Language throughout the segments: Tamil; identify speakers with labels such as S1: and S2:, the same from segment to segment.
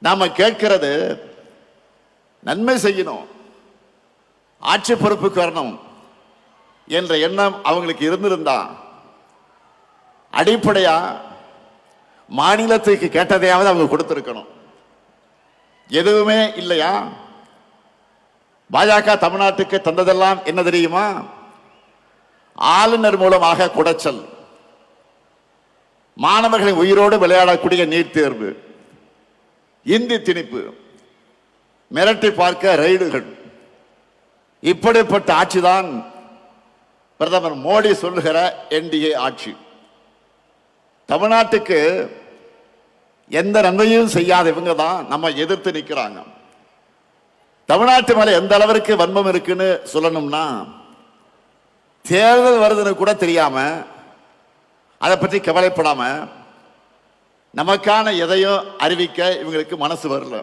S1: நாம கேட்கிறது நன்மை செய்யணும், ஆட்சி பொறுப்புக்கு வரணும் என்ற எண்ணம் அவங்களுக்கு இருந்திருந்தா அடிப்படையா மாநிலத்துக்கு கேட்டதையாவது அவங்க கொடுத்திருக்கணும். எதுவுமே இல்லையா? பாஜக தமிழ்நாட்டுக்கு தந்ததெல்லாம் என்ன தெரியுமா? ஆளுநர் மூலமாக குடைச்சல், மாணவர்களை உயிரோடு விளையாடக்கூடிய நீட் தேர்வு, இந்தி திணிப்பு, மிரட்டி பார்க்க ரைடுகள். இப்படிப்பட்ட ஆட்சிதான் பிரதமர் மோடி சொல்லுகிற என்டிஏ ஆட்சி. தமிழ்நாட்டுக்கு எந்த நன்மையும் செய்யாத இவங்க தான் நம்ம எதிர்த்து நிற்கிறாங்க. தமிழ்நாட்டு மேல எந்த அளவிற்கு வன்மம் இருக்குன்னு சொல்லணும்னா, தேர்தல் வருதுன்னு கூட தெரியாம, அதை பற்றி கவலைப்படாம, நமக்கான எதையும் அறிவிக்க இவங்களுக்கு மனசு வரல.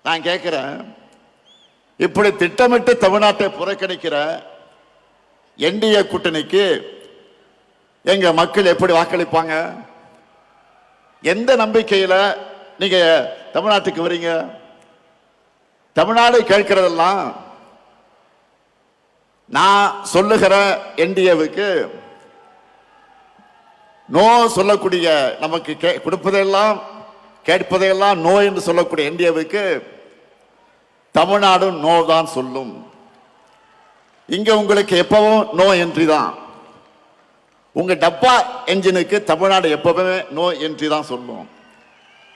S1: நான் கேட்கிறேன், இப்படி திட்டமிட்டு தமிழ்நாட்டை புறக்கணிக்கிற என்டிஏ கூட்டணிக்கு எங்க மக்கள் எப்படி வாக்களிப்பாங்க? எந்த நம்பிக்கையில நீங்க தமிழ்நாட்டுக்கு வரீங்க? தமிழ்நாடு கேட்கிறதெல்லாம் நான் சொல்லுகிற என்டிஏவுக்கு நோ சொல்லக்கூடிய, நமக்கு கொடுப்பதையெல்லாம் கேட்பதையெல்லாம் நோ என்று சொல்லக்கூடிய என்டிஏவுக்கு தமிழ்நாடு நோ தான் சொல்லும். இங்க உங்களுக்கு எப்பவும் நோ என்ட்ரி தான். உங்க டப்பா என்ஜினுக்கு தமிழ்நாடு எப்பவுமே நோ என்ட்ரி தான் சொல்லும்.